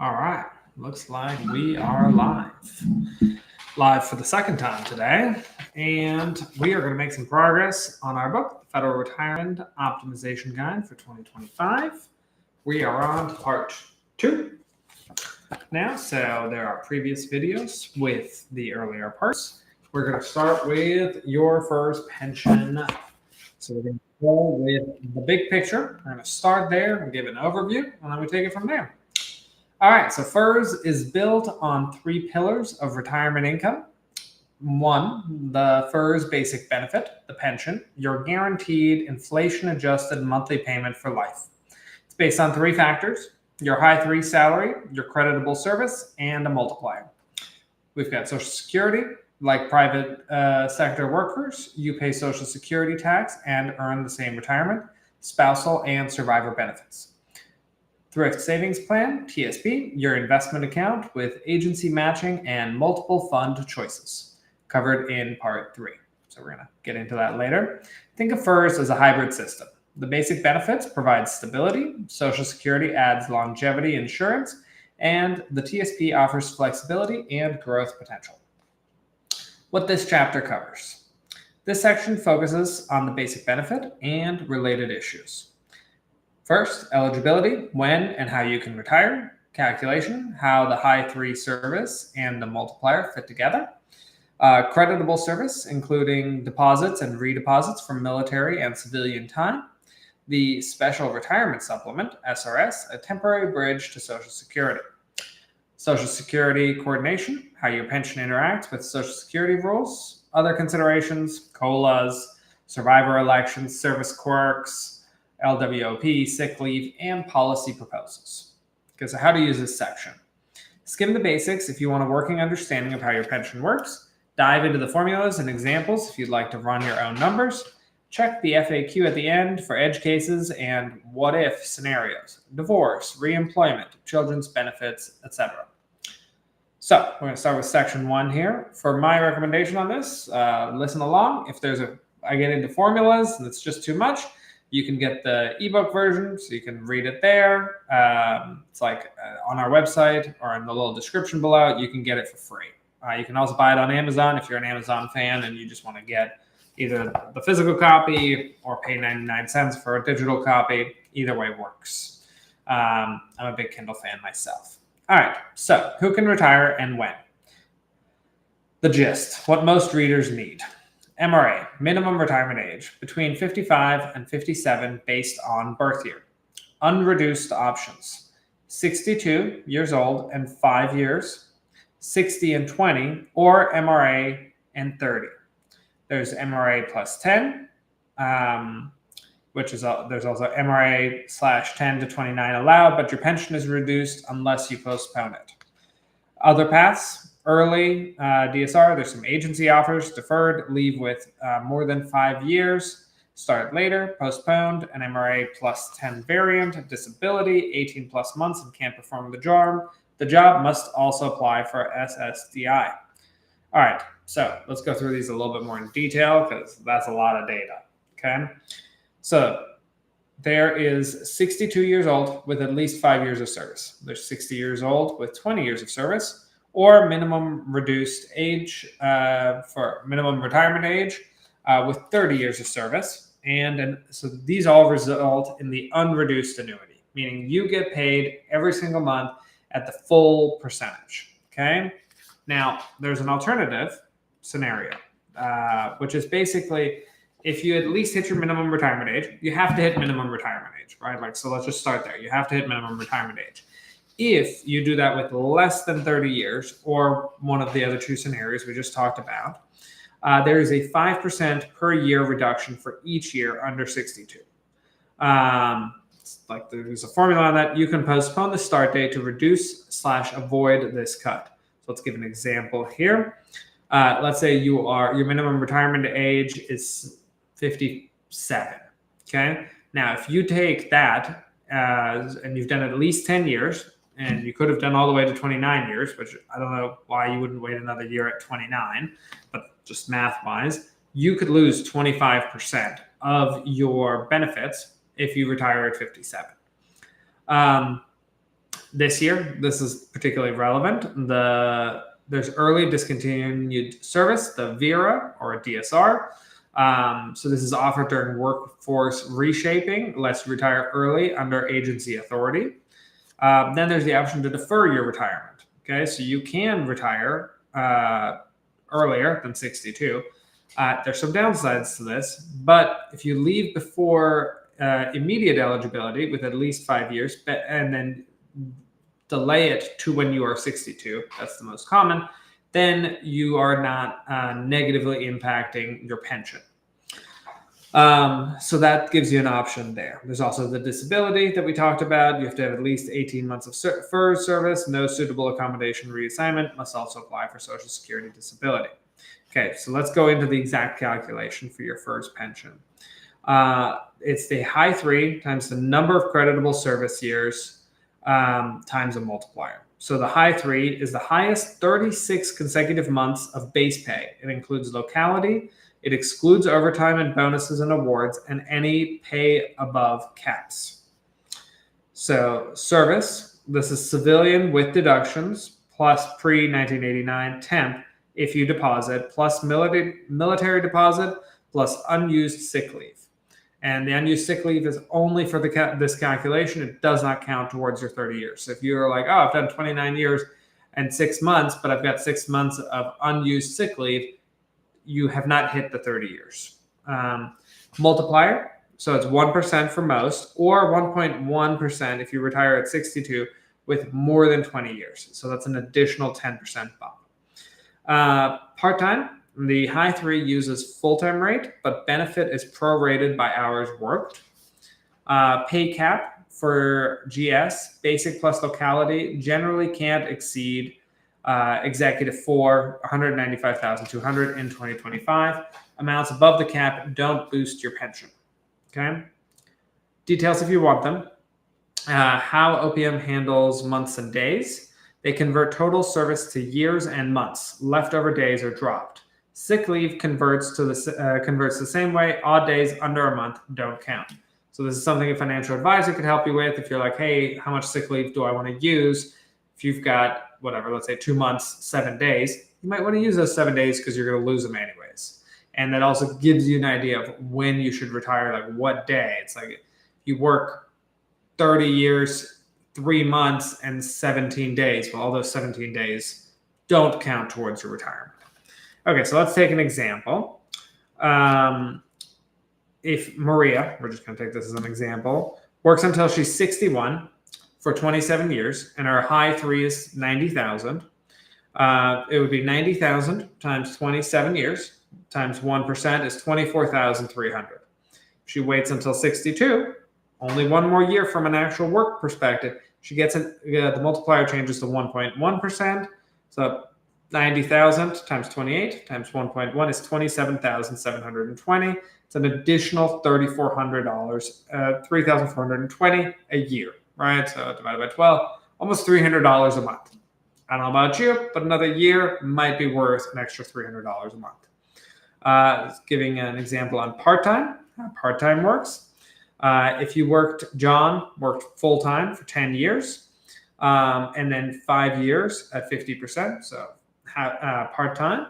All right, looks like we are live for the second time today, and we are going to make some progress on our book, The Federal Retirement Optimization Guide for 2025. We are on to part 2 now, so there are previous videos with the earlier parts. We're going to start with your FERS pension. So we're going to go with the big picture. We're going to start there and give an overview, and then we take it from there. All right, so FERS is built on 3 pillars of retirement income. 1, the FERS basic benefit, the pension, your guaranteed inflation-adjusted monthly payment for life. It's based on 3 factors: your high 3 salary, your creditable service, and a multiplier. We've got Social Security. Like private sector workers, you pay Social Security tax and earn the same retirement, spousal, and survivor benefits. Thrift Savings Plan, TSP, your investment account with agency matching and multiple fund choices, covered in part 3. So we're going to get into that later. Think of FERS as a hybrid system. The basic benefits provide stability, Social Security adds longevity insurance, and the TSP offers flexibility and growth potential. What this chapter covers. This section focuses on the basic benefit and related issues. First, eligibility, when and how you can retire. Calculation, how the high 3 service and the multiplier fit together. Creditable service, including deposits and redeposits from military and civilian time. The Special Retirement Supplement, SRS, a temporary bridge to Social Security. Social Security coordination, how your pension interacts with Social Security rules. Other considerations, COLAs, survivor elections, service quirks, LWOP, sick leave, and policy proposals. Okay, so how to use this section. Skim the basics if you want a working understanding of how your pension works. Dive into the formulas and examples if you'd like to run your own numbers. Check the FAQ at the end for edge cases and what-if scenarios. Divorce, reemployment, children's benefits, etc. So we're going to start with section 1 here. For my recommendation on this, listen along. If I get into formulas and it's just too much, you can get the ebook version, so you can read it there. It's like on our website or in the little description below. You can get it for free. You can also buy it on Amazon if you're an Amazon fan and you just want to get either the physical copy or pay 99 cents for a digital copy. Either way works. I'm a big Kindle fan myself. All right, so who can retire and when? The gist, what most readers need. MRA, minimum retirement age, between 55 and 57 based on birth year. Unreduced options, 62 years old and 5 years, 60 and 20, or MRA and 30. There's MRA plus 10, there's also MRA/10 to 29 allowed, but your pension is reduced unless you postpone it. Other paths, early DSR, there's some agency offers, deferred, leave with more than 5 years, start later, postponed, an MRA plus 10 variant, disability, 18 plus months and can't perform the job. The job must also apply for SSDI. All right, so let's go through these a little bit more in detail because that's a lot of data, okay? So there is 62 years old with at least 5 years of service. There's 60 years old with 20 years of service, or minimum reduced age for minimum retirement age with 30 years of service. So these all result in the unreduced annuity, meaning you get paid every single month at the full percentage, okay? Now, there's an alternative scenario, which is basically if you at least hit your minimum retirement age, you have to hit minimum retirement age, right? So let's just start there. You have to hit minimum retirement age. If you do that with less than 30 years, or one of the other 2 scenarios we just talked about, there is a 5% per year reduction for each year under 62. There's a formula on that. You can postpone the start date to reduce/avoid this cut. So let's give an example here. Let's say your minimum retirement age is 57. Okay. Now, if you take that and you've done at least 10 years, and you could have done all the way to 29 years, which I don't know why you wouldn't wait another year at 29, but just math-wise, you could lose 25% of your benefits if you retire at 57. This year, this is particularly relevant. There's early discontinued service, the VERA or DSR. So this is offered during workforce reshaping, lets you retire early under agency authority. Then there's the option to defer your retirement. Okay, so you can retire earlier than 62. There's some downsides to this, but if you leave before immediate eligibility with at least 5 years, and then delay it to when you are 62, that's the most common, then you are not negatively impacting your pension. So that gives you an option there. There's also the disability that we talked about. You have to have at least 18 months of FERS service. No suitable accommodation reassignment must also apply for Social Security disability. Okay, so let's go into the exact calculation for your FERS pension. It's the high 3 times the number of creditable service years times a multiplier. So the high 3 is the highest 36 consecutive months of base pay. It includes locality. It excludes overtime and bonuses and awards and any pay above caps. So service, this is civilian with deductions plus pre-1989 temp if you deposit, plus military deposit, plus unused sick leave. And the unused sick leave is only for this calculation. It does not count towards your 30 years. So if you're like, oh, I've done 29 years and 6 months, but I've got 6 months of unused sick leave, you have not hit the 30 years. Multiplier, so it's 1% for most, or 1.1% if you retire at 62 with more than 20 years. So that's an additional 10% bump. Part-time, the high 3 uses full-time rate, but benefit is prorated by hours worked. Pay cap for GS, basic plus locality, generally can't exceed executive for $195,200 in 2025. Amounts above the cap don't boost your pension. Okay. Details if you want them. How OPM handles months and days. They convert total service to years and months. Leftover days are dropped. Sick leave converts the same way. Odd days under a month don't count. So this is something a financial advisor could help you with. If you're like, hey, how much sick leave do I want to use? If you've got whatever, let's say 2 months, 7 days, you might want to use those 7 days because you're going to lose them anyways. And that also gives you an idea of when you should retire, like what day. It's like you work 30 years, 3 months, and 17 days. Well, all those 17 days don't count towards your retirement. Okay, so let's take an example. If Maria, we're just going to take this as an example, works until she's 61 for 27 years, and our high 3 is 90,000. It would be 90,000 times 27 years times 1% is 24,300. She waits until 62, only 1 more year from an actual work perspective. She gets the multiplier changes to 1.1%. So 90,000 times 28 times 1.1 is 27,720. It's an additional $3,400, $3,420 a year, right? So divided by 12, almost $300 a month. I don't know about you, but another year might be worth an extra $300 a month. Giving an example on part-time, how part-time works. If you John worked full-time for 10 years, and then 5 years at 50%, so part-time.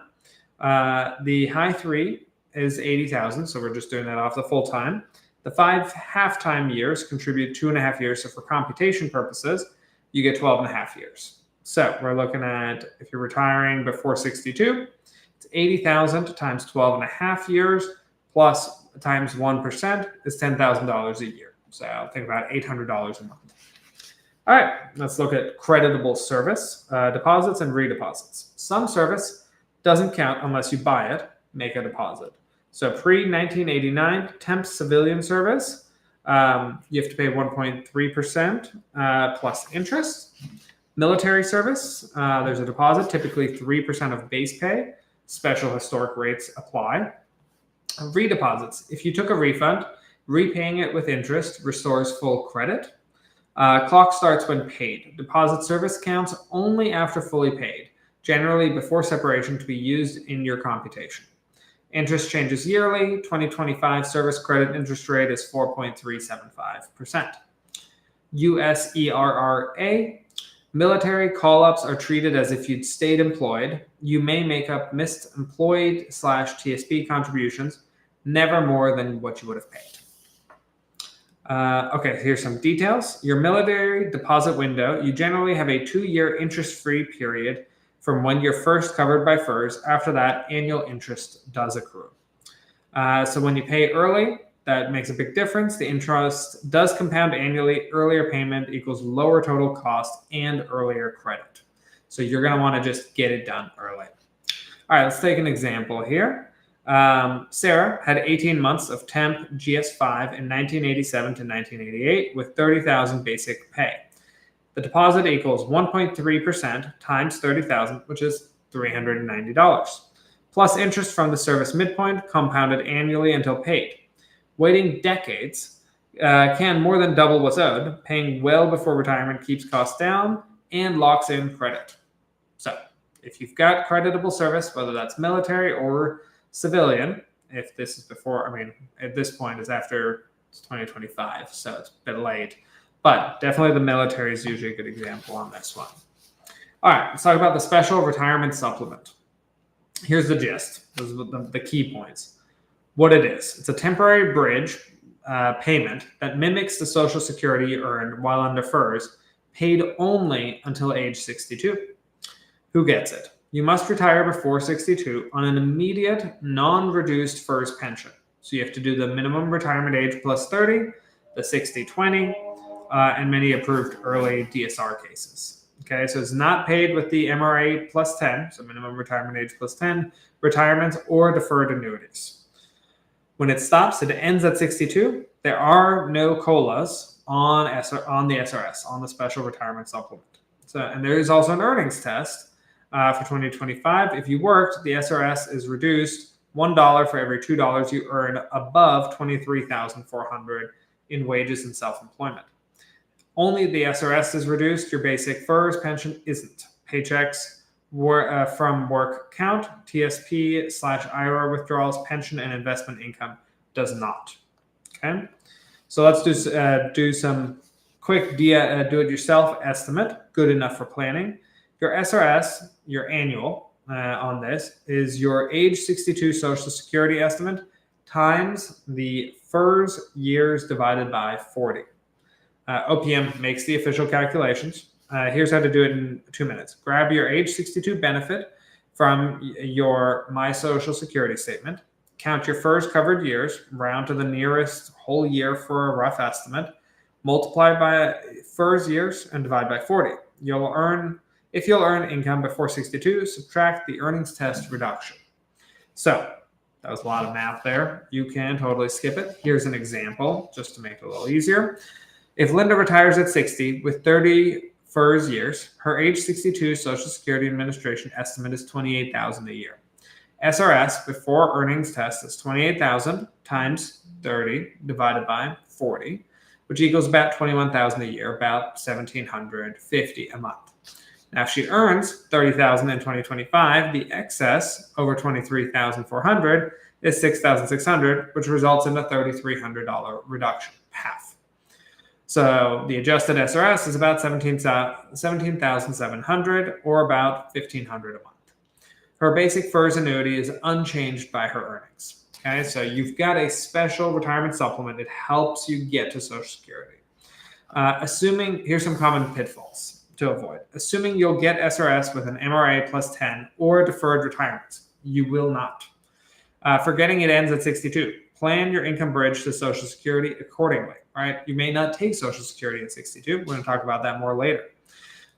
The high 3 is 80,000, so we're just doing that off the full-time. The 5 half-time years contribute 2.5 years, so for computation purposes, you get 12.5 years. So we're looking at, if you're retiring before 62, it's 80,000 times 12.5 years plus times 1% is $10,000 a year. So think about $800 a month. All right, let's look at creditable service, deposits and redeposits. Some service doesn't count unless you buy it, make a deposit. So pre-1989 temp civilian service, you have to pay 1.3% plus interest. Military service, there's a deposit, typically 3% of base pay. Special historic rates apply. Redeposits, if you took a refund, repaying it with interest restores full credit. Clock starts when paid. Deposit service counts only after fully paid, generally before separation to be used in your computation. Interest changes yearly. 2025 service credit interest rate is 4.375%. USERRA, Military call-ups are treated as if you'd stayed employed. You may make up missed employed/TSP contributions, never more than what you would have paid. Okay, here's some details. Your military deposit window, you generally have a 2-year interest-free period from when you're first covered by FERS. After that, annual interest does accrue. So when you pay early, that makes a big difference. The interest does compound annually. Earlier payment equals lower total cost and earlier credit. So you're going to want to just get it done early. All right, let's take an example here. Sarah had 18 months of temp GS5 in 1987 to 1988 with $30,000 basic pay. The deposit equals 1.3% times $30,000, which is $390, plus interest from the service midpoint compounded annually until paid. Waiting decades can more than double what's owed. Paying well before retirement keeps costs down and locks in credit. So if you've got creditable service, whether that's military or civilian, if this is before, at this point it's after 2025, so it's a bit late. But definitely the military is usually a good example on this one. All right, let's talk about the special retirement supplement. Here's the gist. Those are the key points. What it is. It's a temporary bridge payment that mimics the Social Security you earned while under FERS, paid only until age 62. Who gets it? You must retire before 62 on an immediate, non-reduced FERS pension. So you have to do the minimum retirement age plus 30, the 60-20, and many approved early DSR cases. Okay, so it's not paid with the MRA plus 10, so minimum retirement age plus 10, retirements or deferred annuities. When it stops, it ends at 62. There are no COLAs on the SRS, on the Special Retirement Supplement. So, and there is also an earnings test for 2025. If you worked, the SRS is reduced $1 for every $2 you earn above $23,400 in wages and self-employment. Only the SRS is reduced. Your basic FERS pension isn't. Paychecks from work count, TSP/IRA withdrawals, pension, and investment income does not. Okay, so let's do some quick do-it-yourself estimate. Good enough for planning. Your SRS, your annual on this, is your age 62 Social Security estimate times the FERS years divided by 40. OPM makes the official calculations. Here's how to do it in 2 minutes. Grab your age 62 benefit from your My Social Security statement. Count your FERS covered years, round to the nearest whole year for a rough estimate. Multiply by FERS years and divide by 40. If you'll earn income before 62, subtract the earnings test reduction. So that was a lot of math there. You can totally skip it. Here's an example just to make it a little easier. If Linda retires at 60 with 30 FERS years, her age 62 Social Security Administration estimate is $28,000 a year. SRS before earnings test is $28,000 times 30 divided by 40, which equals about $21,000 a year, about $1,750 a month. Now, if she earns $30,000 in 2025, the excess over $23,400 is $6,600, which results in a $3,300 reduction, half. So the adjusted SRS is about $17,700 or about $1,500 a month. Her basic FERS annuity is unchanged by her earnings. Okay, so you've got a special retirement supplement. It helps you get to Social Security. Here's some common pitfalls to avoid. Assuming you'll get SRS with an MRA plus 10 or deferred retirement, you will not. Forgetting it ends at 62. Plan your income bridge to Social Security accordingly, right? You may not take Social Security at 62. We're going to talk about that more later.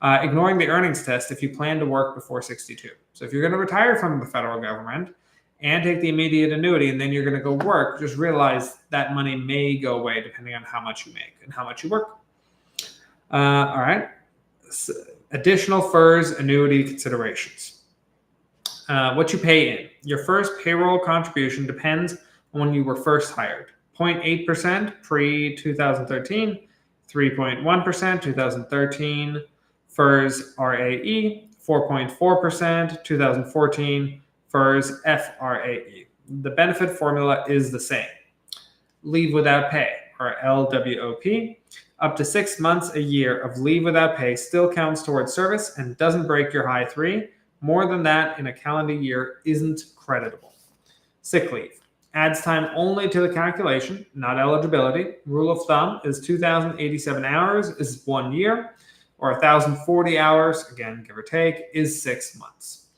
Ignoring the earnings test if you plan to work before 62. So if you're going to retire from the federal government and take the immediate annuity and then you're going to go work, just realize that money may go away depending on how much you make and how much you work. All right. So, additional FERS annuity considerations. What you pay in. Your first payroll contribution depends on when you were first hired. 0.8% pre-2013, 3.1% 2013 FERS RAE, 4.4% 2014 FERS FRAE. The benefit formula is the same. Leave without pay, or LWOP. Up to 6 months a year of leave without pay still counts towards service and doesn't break your high 3. More than that in a calendar year isn't creditable. Sick leave adds time only to the calculation, not eligibility. Rule of thumb is 2,087 hours is 1 year, or 1,040 hours, again, give or take, is 6 months.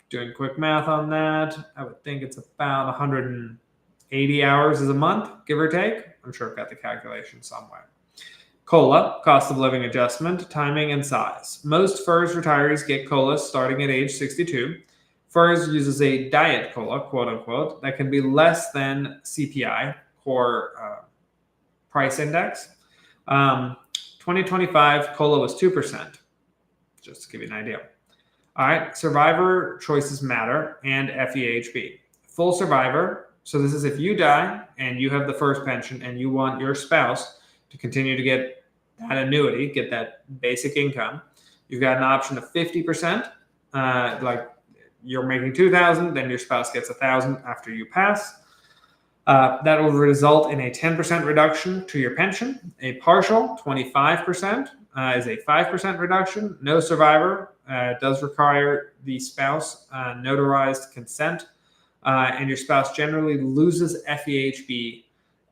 Doing quick math on that, I would think it's about 180 hours is a month, give or take. I'm sure I've got the calculation somewhere. COLA, cost of living adjustment, timing, and size. Most FERS retirees get COLA starting at age 62. FERS uses a diet COLA, quote unquote, that can be less than CPI, core price index. 2025 COLA was 2%, just to give you an idea. All right, survivor choices matter and FEHB. Full survivor, so this is if you die and you have the FERS pension and you want your spouse to continue to get that annuity, get that basic income, you've got an option of 50%, like you're making 2,000, then your spouse gets 1,000 after you pass. That will result in a 10% reduction to your pension. A partial 25% is a 5% reduction. No survivor does require the spouse notarized consent, and your spouse generally loses FEHB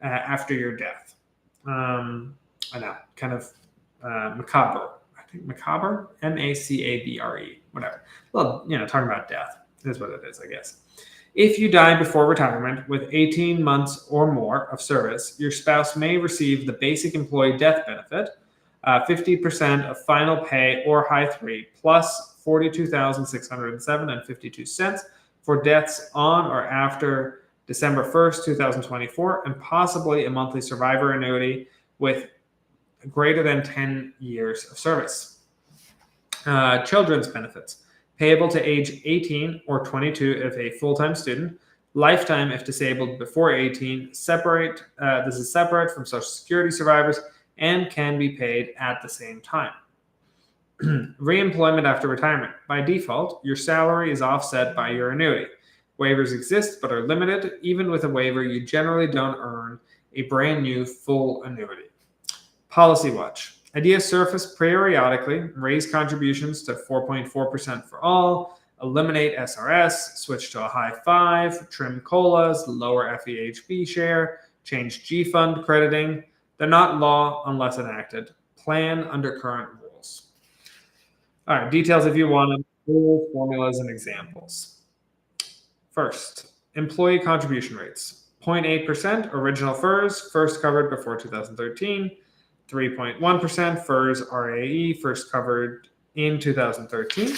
after your death. I know, kind of macabre. I think macabre, MACABRE, whatever. Well, talking about death is what it is, I guess. If you die before retirement with 18 months or more of service, your spouse may receive the basic employee death benefit, 50% of final pay or high 3, plus $42,607.52 for deaths on or after December 1st, 2024, and possibly a monthly survivor annuity with greater than 10 years of service. Children's benefits. Payable to age 18 or 22 if a full-time student. Lifetime if disabled before 18. This is separate from Social Security survivors and can be paid at the same time. Reemployment after retirement. By default, your salary is offset by your annuity. Waivers exist but are limited. Even with a waiver, you generally don't earn a brand new full annuity. Policy Watch. Ideas surface periodically. Raise contributions to 4.4% for all. Eliminate SRS. Switch to a high 5. Trim COLAs. Lower FEHB share. Change G-Fund crediting. They're not law unless enacted. Plan under current rules. All right, details if you want them. Rules, formulas, and examples. First, employee contribution rates. 0.8% original FERS, first covered before 2013. 3.1% FERS RAE, first covered in 2013.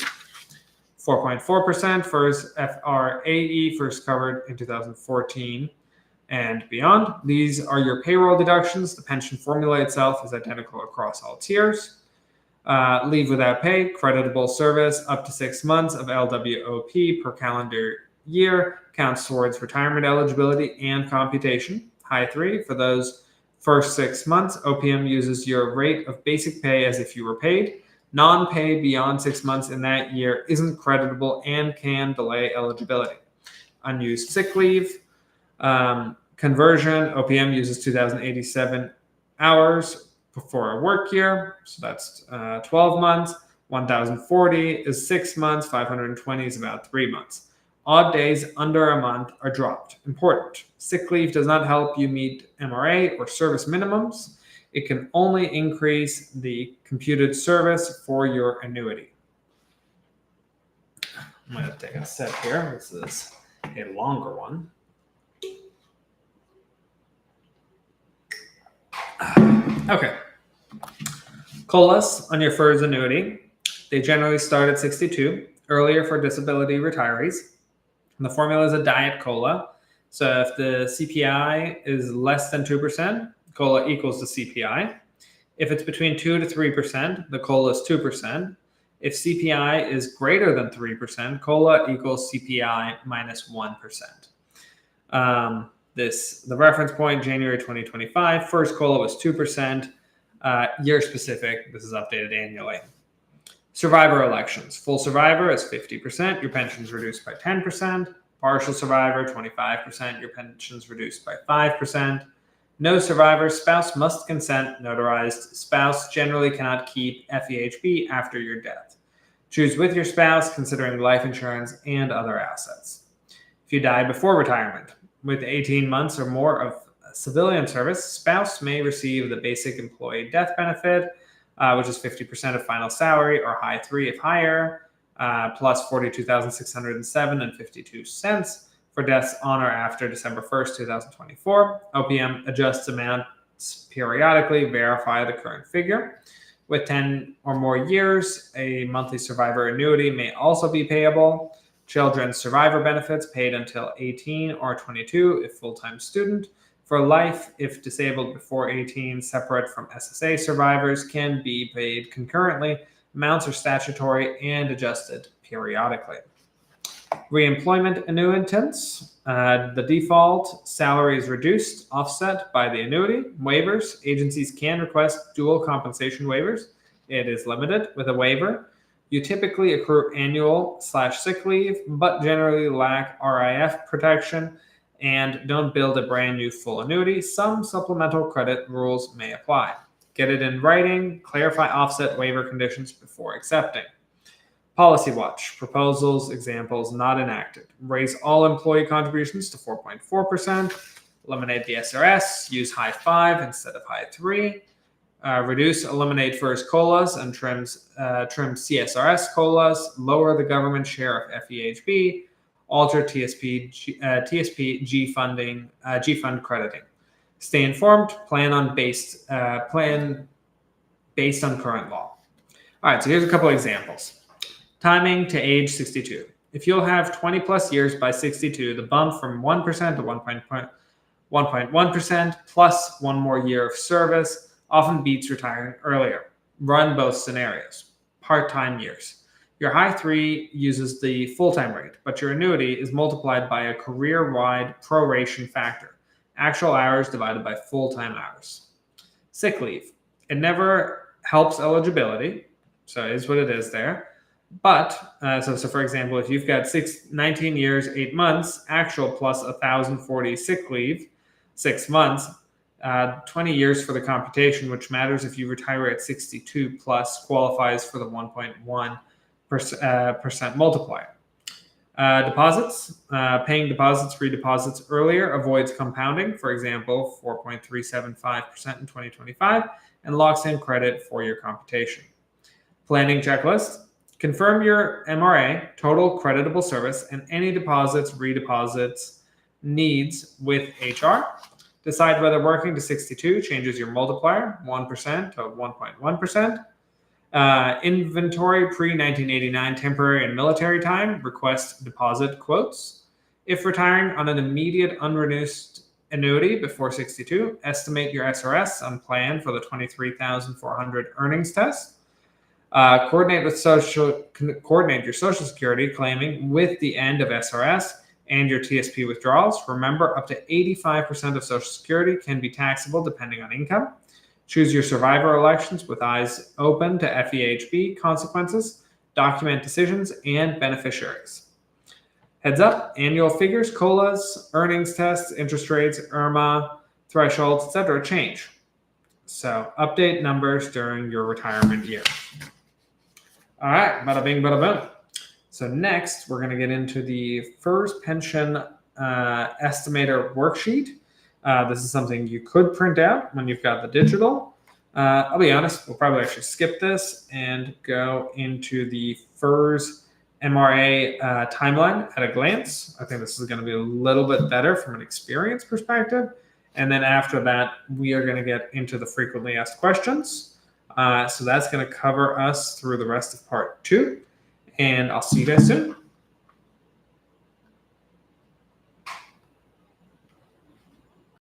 4.4% FERS FRAE, first covered in 2014 and beyond. These are your payroll deductions. The pension formula itself is identical across all tiers. Leave without pay, creditable service, up to 6 months of LWOP per calendar year counts towards retirement eligibility and computation. High 3 for those first 6 months. OPM uses your rate of basic pay as if you were paid. Non-pay beyond 6 months in that year isn't creditable and can delay eligibility. Unused sick leave. Conversion, OPM uses 2,087 hours for a work year. So that's 12 months. 1,040 is 6 months. 520 is about 3 months. Odd days under a month are dropped. Important. Sick leave does not help you meet MRA or service minimums. It can only increase the computed service for your annuity. I'm going to take a sip here. This is a longer one. Okay. COLAs on your FERS annuity. They generally start at 62, earlier for disability retirees. And the formula is a diet COLA. So if the CPI is less than 2%, COLA equals the CPI. If it's between 2 to 3%, the COLA is 2%. If CPI is greater than 3%, COLA equals CPI minus 1%. The reference point, January 2025, first COLA was 2%. Year specific, this is updated annually. Survivor elections. Full survivor is 50%. Your pension is reduced by 10%. Partial survivor, 25%. Your pension is reduced by 5%. No survivor's spouse must consent. Notarized spouse generally cannot keep FEHB after your death. Choose with your spouse, considering life insurance and other assets. If you die before retirement, with 18 months or more of civilian service, spouse may receive the basic employee death benefit, which is 50% of final salary, or high 3 if higher, plus $42,607.52 for deaths on or after December 1st, 2024. OPM adjusts amounts periodically, verify the current figure. With 10 or more years, a monthly survivor annuity may also be payable. Children's survivor benefits paid until 18 or 22 if full-time student. For life, if disabled before 18, separate from SSA survivors, can be paid concurrently. Amounts are statutory and adjusted periodically. Reemployment annuitants. The default salary is reduced, offset by the annuity. Waivers. Agencies can request dual compensation waivers. It is limited with a waiver. You typically accrue annual/sick leave, but generally lack RIF protection and don't build a brand new full annuity. Some supplemental credit rules may apply. Get it in writing. Clarify offset waiver conditions before accepting. Policy Watch. Proposals, examples not enacted. Raise all employee contributions to 4.4%. Eliminate the SRS. Use high 5 instead of high 3. Eliminate FERS COLAs and trim CSRS COLAs. Lower the government share of FEHB. Alter TSP G fund crediting. Stay informed. Plan based on current law. All right, so here's a couple examples. Timing to age 62. If you'll have 20 plus years by 62, the bump from 1% to 1.1% plus one more year of service often beats retiring earlier. Run both scenarios. Part-time years. Your high 3 uses the full-time rate, but your annuity is multiplied by a career-wide proration factor. Actual hours divided by full-time hours. Sick leave. It never helps eligibility, so it is what it is there. But, so for example, if you've got 19 years, 8 months, actual plus 1,040 sick leave, 6 months, 20 years for the computation, which matters if you retire at 62 plus, qualifies for the 1.1% multiplier. Deposits. Paying deposits, redeposits earlier avoids compounding, for example, 4.375% in 2025, and locks in credit for your computation. Planning checklist. Confirm your MRA, total creditable service, and any deposits, redeposits needs with HR. Decide whether working to 62 changes your multiplier, 1% to 1.1%. Inventory pre-1989 temporary and military time, request deposit quotes. If retiring on an immediate unreduced annuity before 62, estimate your SRS on plan for the 23,400 earnings test. Coordinate your Social Security claiming with the end of SRS and your TSP withdrawals. Remember, up to 85% of Social Security can be taxable depending on income. Choose your survivor elections with eyes open to FEHB consequences, document decisions, and beneficiaries. Heads up, annual figures, COLAs, earnings tests, interest rates, IRMA, thresholds, etc. change. So update numbers during your retirement year. All right, bada bing, bada boom. So next, we're going to get into the FERS Pension Estimator worksheet. This is something you could print out when you've got the digital. I'll be honest, we'll probably actually skip this and go into the FERS MRA timeline at a glance. I think this is going to be a little bit better from an experience perspective. And then after that, we are going to get into the frequently asked questions. So that's going to cover us through the rest of part 2. And I'll see you guys soon.